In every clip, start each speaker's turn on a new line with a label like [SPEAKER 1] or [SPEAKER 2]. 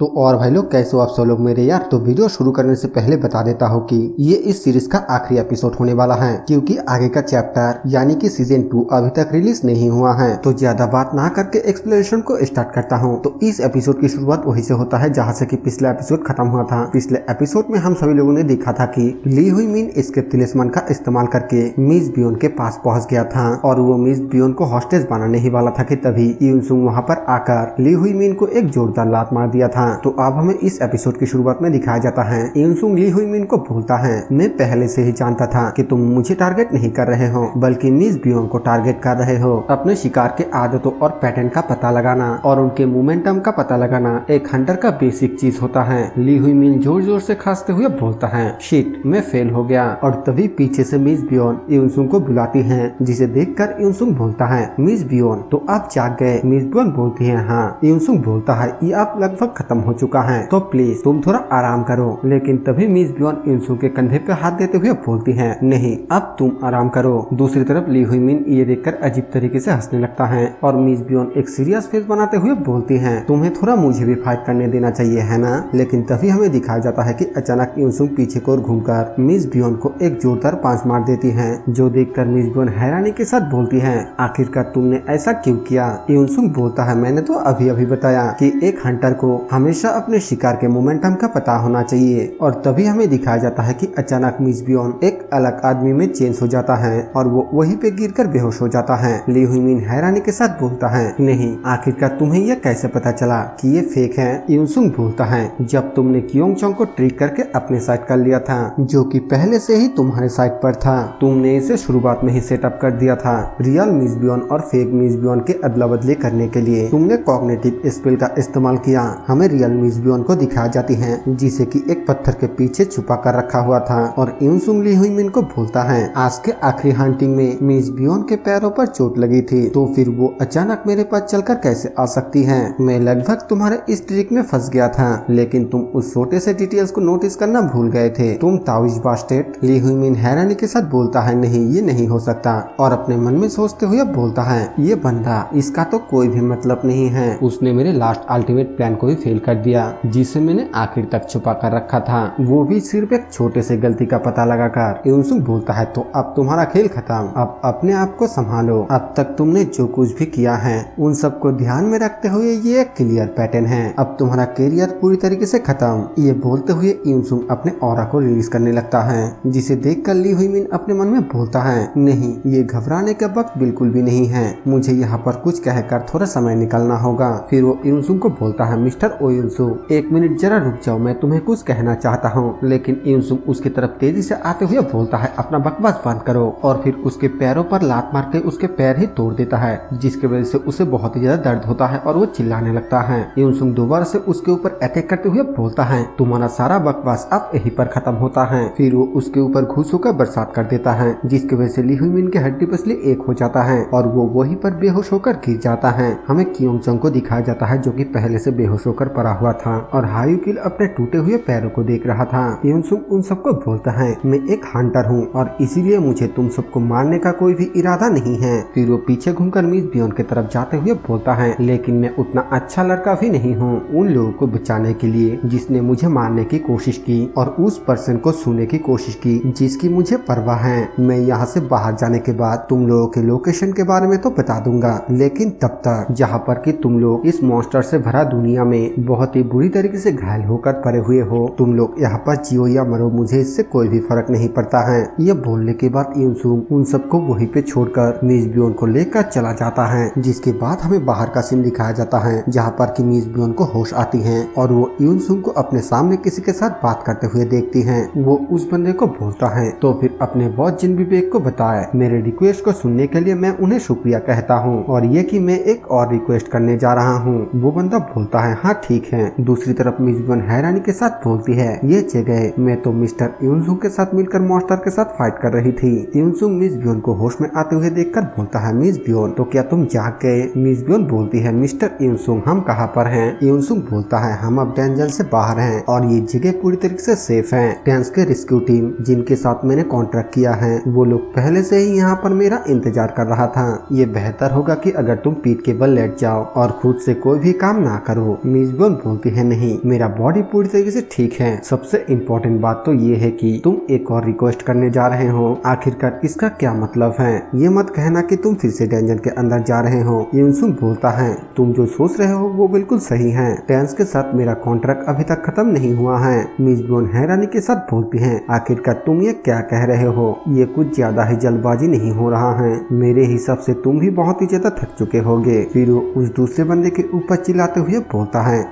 [SPEAKER 1] तो और भाई लोग कैसे हो आप सब लोग मेरे यार। तो वीडियो शुरू करने से पहले बता देता हूँ कि ये इस सीरीज का आखिरी एपिसोड होने वाला है, क्योंकि आगे का चैप्टर यानी कि सीजन 2 अभी तक रिलीज नहीं हुआ है। तो ज्यादा बात ना करके एक्सप्लेनेशन को स्टार्ट करता हूँ। तो इस एपिसोड की शुरुआत वही से होता है जहाँ से कि पिछला एपिसोड खत्म हुआ था। पिछले एपिसोड में हम सभी लोगों ने देखा था कि ली हुई मिन इसके तिलिस्मान का इस्तेमाल करके मिस बियोन के पास पहुँच गया था और वो मिस बियोन को हॉस्टेज बनाने ही वाला था कि तभी यूनसुंग वहाँ पर आकर ली हुई मिन को एक जोरदार लात मार दिया था। तो अब हमें इस एपिसोड की शुरुआत में दिखाया जाता है यूनसुंग ली हुई मिन को बोलता है, मैं पहले से ही जानता था कि तुम मुझे टारगेट नहीं कर रहे हो बल्कि मिस बियोन को टारगेट कर रहे हो। अपने शिकार के आदतों और पैटर्न का पता लगाना और उनके मोमेंटम का पता लगाना एक हंटर का बेसिक चीज होता है। ली हुई मिन जोर जोर से खांसते हुए बोलता है, शिट मैं फेल हो गया। और तभी पीछे से मिस बियोन यूनसुंग को बुलाती है, जिसे देखकर यूनसुंग बोलता है, मिस बियोन तो आप जाग गए। मिस बियोन बोलती है, हाँ। यूनसुंग बोलता है, ये आप लगभग खत्म हो चुका है, तो प्लीज तुम थोड़ा आराम करो। लेकिन तभी मिस बियोन यूनसुंग के कंधे पे हाथ देते हुए बोलती है, नहीं अब तुम आराम करो। दूसरी तरफ ली हुई मिन ये देखकर अजीब तरीके से हंसने लगता है और मिस बियोन एक सीरियस फेस बनाते हुए बोलती है, तुम्हें थोड़ा मुझे भी फाइट करने देना चाहिए है ना। लेकिन तभी हमें दिखाया जाता है कि अचानक यूनसुंग पीछे को घूमकर मिस बियोन को एक जोरदार पांच मार देती है, जो देखकर मिस बियोन हैरानी के साथ बोलती है, आखिरकार तुमने ऐसा क्यों किया। यूनसुंग बोलता है, मैंने तो अभी अभी बताया कि एक हंटर को हमेशा अपने शिकार के मोमेंटम का पता होना चाहिए। और तभी हमें दिखाया जाता है कि अचानक मिस बियोन एक अलग आदमी में चेंज हो जाता है और वो वहीं पे गिरकर बेहोश हो जाता है। ली हुई मिन हैरानी के साथ बोलता है, नहीं आखिरकार तुम्हें यह कैसे पता चला कि ये फेक है। यूनसुंग बोलता है, जब तुमने कियोंग चोंग को ट्रिक करके अपने साइड कर लिया था, जो कि पहले से ही तुम्हारे साइड पर था, तुमने इसे शुरुआत में ही सेटअप कर दिया था। रियल मिस बियोन और फेक मिस बियोन के अदला बदली करने के लिए तुमने कॉग्निटिव स्किल का इस्तेमाल किया। हमें रियल मिस बियोन को दिखाई जाती है, जिसे कि एक पत्थर के पीछे छुपा कर रखा हुआ था। और यूनसुंग ली हुई मिन को बोलता है, आज के आखिरी हंटिंग में मिस बियोन के पैरों पर चोट लगी थी, तो फिर वो अचानक मेरे पास चलकर कैसे आ सकती है। मैं लगभग तुम्हारे इस ट्रिक में फंस गया था, लेकिन तुम उस छोटे से डिटेल्स को नोटिस करना भूल गए थे, तुम ताविज बास्टेड। ली हुई मिन हैरानी के साथ बोलता है, नहीं ये नहीं हो सकता। और अपने मन में सोचते हुए बोलता है, ये बंदा इसका तो कोई भी मतलब नहीं है, उसने मेरे लास्ट अल्टीमेट प्लान को भी फेल कर दिया, जिसे मैंने आखिर तक छुपा कर रखा था, वो भी सिर्फ एक छोटे से गलती का पता लगाकर। यूनसुंग बोलता है, तो अब तुम्हारा खेल खत्म, अब अपने आप को संभालो। अब तक तुमने जो कुछ भी किया है उन सबको ध्यान में रखते हुए ये एक क्लियर पैटर्न है, अब तुम्हारा करियर पूरी तरीके से खत्म। ये बोलते हुए यूनसुंग अपने ऑरा को रिलीज करने लगता है, जिसे देखकर ली हुई मिन अपने मन में बोलता है, नहीं ये घबराने का वक्त बिल्कुल भी नहीं है, मुझे यहाँ पर कुछ कहकर थोड़ा समय निकालना होगा। फिर वो यूनसुंग को बोलता है, मिस्टर ओ यूनसुंग एक मिनट जरा रुक जाओ, मैं तुम्हें कुछ कहना चाहता हूँ। लेकिन यूनसुंग उसकी तरफ तेजी से आते हुए बोलता है, अपना बकवास बंद करो। और फिर उसके पैरों पर लात मार के उसके पैर ही तोड़ देता है, जिसकी वजह से उसे बहुत ही ज्यादा दर्द होता है और वो चिल्लाने लगता है। यूनसुंग दोबारा से उसके ऊपर अटैक करते हुए बोलता है, तुम्हारा सारा बकवास अब यहीं पर खत्म होता है। फिर वो उसके ऊपर घूस होकर बरसात कर देता है, जिसकी वजह से ली हुई मिन के हड्डी पसली एक हो जाता है और वो वहीं पर बेहोश होकर गिर जाता है। हमें कियोंग चोंग को दिखाया जाता है, जो कि पहले से बेहोश होकर पड़ा हुआ था और हायू किल अपने टूटे हुए पैरों को देख रहा था। यूनसुंग उन सबको बोलता है, मैं एक हंटर हूँ और इसीलिए मुझे तुम सबको मारने का कोई भी इरादा नहीं है। फिर वो पीछे घूमकर मिस बियोन की तरफ जाते हुए बोलता है, लेकिन मैं उतना अच्छा लड़का भी नहीं हूँ उन लोगों को बचाने के लिए जिसने मुझे मारने की कोशिश की और उस पर्सन को छूने की कोशिश की जिसकी मुझे परवाह है। मैं यहाँ से बाहर जाने के बाद तुम लोगों के लोकेशन के बारे में तो बता दूंगा, लेकिन तब तक जहाँ पर कि तुम लोग इस मॉन्स्टर से भरा दुनिया में बहुत ही बुरी तरीके से घायल होकर पड़े हुए हो, तुम लोग यहाँ पर जियो या मरो, मुझे इससे कोई भी फर्क नहीं पड़ता है। ये बोलने के बाद यूनसुंग उन सबको वहीं पे छोड़कर मिस बियोन को लेकर चला जाता है, जिसके बाद हमें बाहर का सीन दिखाया जाता है, जहाँ पर कि मिस बियोन को होश आती है और वो यूनसुंग को अपने सामने किसी के साथ बात करते हुए देखती है। वो उस बंदे को बोलता है, तो फिर अपने बॉस जिन विवेक को बताए, मेरे रिक्वेस्ट को सुनने के लिए मैं उन्हें शुक्रिया कहता हूँ और ये कि मैं एक और रिक्वेस्ट करने जा रहा हूँ। वो बंदा बोलता है, हाँ ठीक है। दूसरी तरफ मिस बियोन हैरानी के साथ बोलती है, ये जगह मैं तो मिस्टर यूनसुंग के साथ मिलकर मॉन्स्टर के साथ फाइट कर रही थी। यूनसुंग मिस बियोन को होश में आते हुए देखकर बोलता है, मिस बियोन तो क्या तुम जाग गए। मिस बियोन बोलती है, मिस्टर यूनसुंग हम कहाँ पर हैं। यूनसुंग बोलता है, हम अब डेंजर से बाहर हैं और ये जगह पूरी तरीके से सेफ है। डेंस के रेस्क्यू टीम जिनके साथ मैंने कॉन्ट्रैक्ट किया है, वो लोग पहले से ही यहाँ पर मेरा इंतजार कर रहा था। ये बेहतर होगा कि अगर तुम पीठ के बल लेट जाओ और खुद से कोई भी काम ना करो। मिस ब्योन बोलती है नहीं, मेरा बॉडी पूरी तरीके से ठीक है। सबसे इम्पोर्टेंट बात तो ये है कि तुम एक और रिक्वेस्ट करने जा रहे हो, आखिरकार इसका क्या मतलब है? ये मत कहना कि तुम फिर से डेंजन के अंदर जा रहे हो। यूनसुंग बोलता है तुम जो सोच रहे हो वो बिल्कुल सही है, टेंस के साथ मेरा कॉन्ट्रैक्ट अभी तक खत्म नहीं हुआ है। मिस ब्योन हैरानी के साथ बोलती है आखिरकार तुम ये क्या कह रहे हो? ये कुछ ज्यादा ही जल्दबाजी नहीं हो रहा है? मेरे हिसाब से तुम भी बहुत ही ज्यादा थक चुके होगे। फिर वो उस दूसरे बंदे के ऊपर चिल्लाते हुए बोलता है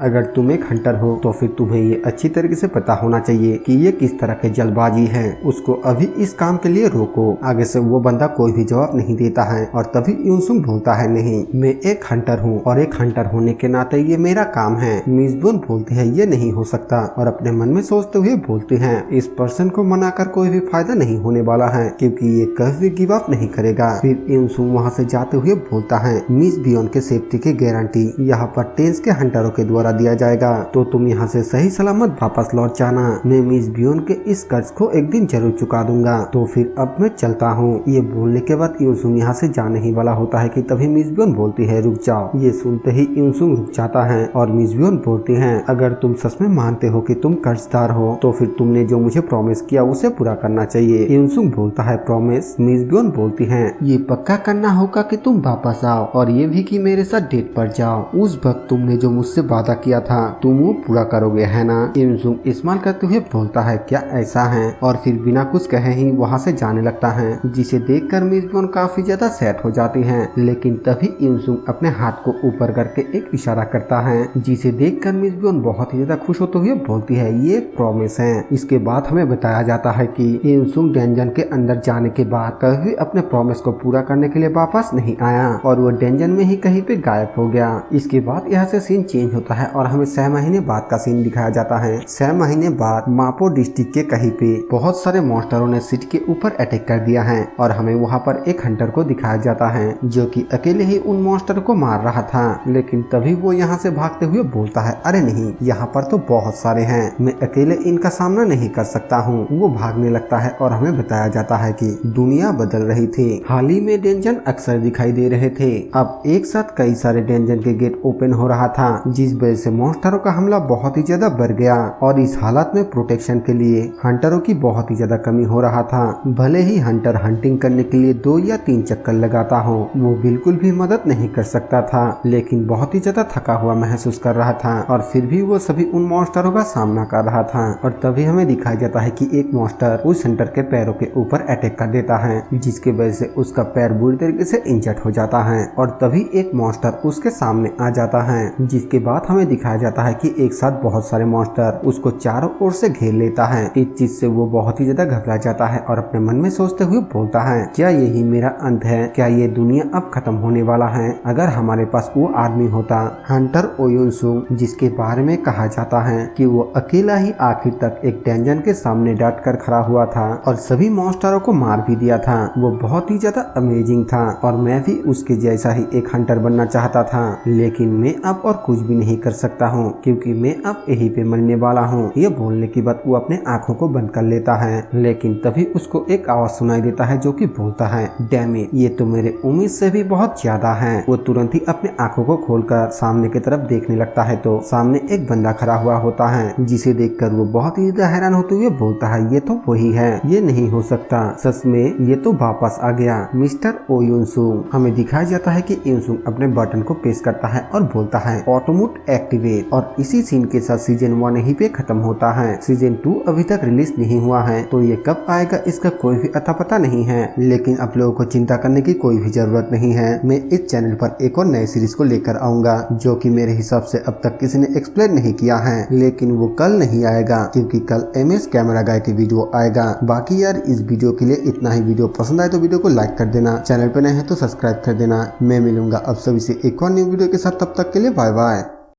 [SPEAKER 1] अगर तुम एक हंटर हो तो फिर तुम्हें ये अच्छी तरीके से पता होना चाहिए कि ये किस तरह के जल्दबाजी है। उसको अभी इस काम के लिए रोको। आगे से वो बंदा कोई भी जवाब नहीं देता है और तभी यूनसुंग बोलता है नहीं, मैं एक हंटर हूँ और एक हंटर होने के नाते ये मेरा काम है। मिस ब्योन बोलती है ये नहीं हो सकता और अपने मन में सोचते हुए बोलती है इस पर्सन को मनाकर कोई भी फायदा नहीं होने वाला है क्योंकि ये कभी भी गिव अप नहीं करेगा। फिर यूनसुंग वहाँ से जाते हुए बोलता है मिस ब्योन के सेफ्टी की गारंटी यहाँ पर टेंस के हंटरों के द्वारा दिया जाएगा, तो तुम यहाँ से सही सलामत वापस लौट जाना। मैं मिस ब्योन के इस कर्ज को एक दिन जरूर चुका दूंगा। तो फिर अब मैं चलता हूँ। ये बोलने के बाद यूनसुंग यहाँ से जाने ही वाला होता है कि तभी मिस ब्योन बोलती है रुक जाओ। ये सुनते ही यूनसुंग रुक जाता है और मिस ब्योन बोलती है अगर तुम सच में मानते हो कि तुम कर्जदार हो तो फिर तुमने जो मुझे प्रॉमिस किया उसे पूरा करना चाहिए। यूनसुंग बोलता है प्रॉमिस? मिस ब्योन बोलती है ये पक्का करना होगा कि तुम वापस आओ और ये भी कि मेरे साथ डेट पर जाओ। उस वक्त तुमने जो मुझसे वादा किया था तुम वो पूरा करोगे है ना? यूनसुंग इस्तेमाल करते हुए बोलता है क्या ऐसा है? और फिर बिना कुछ कहे ही वहाँ से जाने लगता है, जिसे देखकर मिस ब्योन काफी ज्यादा सैड हो जाती है। लेकिन तभी यूनसुंग अपने हाथ को ऊपर करके एक इशारा करता है, जिसे देखकर मिस ब्योन बहुत ही ज्यादा खुश होते हुए बोलती है ये प्रॉमिस है। इसके बाद हमें बताया जाता है कि यूनसुंग डेंजन के अंदर जाने के बाद कभी अपने प्रॉमिस को पूरा करने के लिए वापस नहीं आया और वो डेंजन में ही कहीं पे गायब हो गया। इसके बाद यहाँ से सीन चेंज होता है और हमें 6 महीने बाद का सीन दिखाया जाता है। 6 महीने बाद मापो डिस्ट्रिक्ट के कहीं पे बहुत सारे मॉन्स्टरों ने सिटी के ऊपर अटैक कर दिया है और हमें वहाँ पर एक हंटर को दिखाया जाता है जो कि अकेले ही उन मॉन्स्टर को मार रहा था। लेकिन तभी वो यहाँ से भागते हुए बोलता है अरे नहीं, यहाँ पर तो बहुत सारे हैं, मैं अकेले इनका सामना नहीं कर सकता हूँ। वो भागने लगता है और हमें बताया जाता है कि दुनिया बदल रही थी। हाल ही में डेंजन अक्सर दिखाई दे रहे थे। अब एक साथ कई सारे डेंजन के गेट ओपन हो रहा था, जिस वजह से मॉन्स्टरों का हमला बहुत ही ज्यादा बढ़ गया और इस हालत में प्रोटेक्शन के लिए हंटरों की बहुत ही ज्यादा कमी हो रहा था। भले ही हंटर हंटिंग करने के लिए 2 या 3 चक्कर लगाता हो, वो बिल्कुल भी मदद नहीं कर सकता था, लेकिन बहुत ही ज्यादा थका हुआ महसूस कर रहा था और फिर भी वो सभी उन मॉन्स्टरों का सामना कर रहा था। और तभी हमें दिखाया जाता है कि एक मॉन्स्टर उस हंटर के पैरों के ऊपर अटैक कर देता है, जिसकी वजह से उसका पैर बुरी तरीके से इंजर्ड हो जाता है। और तभी एक मॉन्स्टर उसके सामने आ जाता है, जिसके बाद हमें दिखाया जाता है कि एक साथ बहुत सारे मॉन्स्टर उसको चारों ओर से घेर लेता है। इस चीज से वो बहुत ही ज्यादा घबरा जाता है और अपने मन में सोचते हुए बोलता है क्या यही मेरा अंत है? क्या ये दुनिया अब खत्म होने वाला है? अगर हमारे पास वो आदमी होता, हंटर ओयुनसुंग, जिसके बारे में कहा जाता है कि वो अकेला ही आखिर तक एक डेंजन के सामने डट कर खड़ा हुआ था और सभी मॉन्स्टरों को मार भी दिया था, वो बहुत ही ज्यादा अमेजिंग था और मैं भी उसके जैसा ही एक हंटर बनना चाहता था। लेकिन मैं अब और कुछ भी नहीं कर सकता हूँ क्योंकि मैं अब यहीं पे मरने वाला हूँ। ये बोलने के बाद वो अपने आंखों को बंद कर लेता है, लेकिन तभी उसको एक आवाज सुनाई देता है जो कि बोलता है डैम इट, ये तो मेरे उम्मीद से भी बहुत ज्यादा है। वो तुरंत ही अपने आंखों को खोलकर सामने की तरफ देखने लगता है तो सामने एक बंदा खड़ा हुआ होता है, जिसे देखकर वो बहुत ही ज्यादा हैरान होते हुए बोलता है ये तो वही है, ये नहीं हो सकता, सच में ये तो वापस आ गया मिस्टर ओयुनसुंग। हमें दिखाया जाता है कि यूनसुंग अपने बटन को प्रेस करता है और बोलता है ऑटोमोट एक्टिवेट। और इसी सीन के साथ सीजन 1 यहीं पे खत्म होता है। सीजन 2 अभी तक रिलीज नहीं हुआ है, तो ये कब आएगा इसका कोई भी अता पता नहीं है। लेकिन आप लोगों को चिंता करने की कोई भी जरूरत नहीं है। मैं इस चैनल पर एक और नई सीरीज को लेकर आऊंगा जो कि मेरे हिसाब से अब तक किसी ने एक्सप्लेन नहीं किया है, लेकिन वो कल नहीं आएगा क्योंकि कल MS कैमरा गाय की वीडियो आएगा। बाकी यार इस वीडियो के लिए इतना ही। वीडियो पसंद आए तो वीडियो को लाइक कर देना, चैनल पे नए हैं तो सब्सक्राइब कर देना। मैं मिलूंगा अब सभी से एक और न्यू वीडियो के साथ, तब तक के लिए बाय बाय।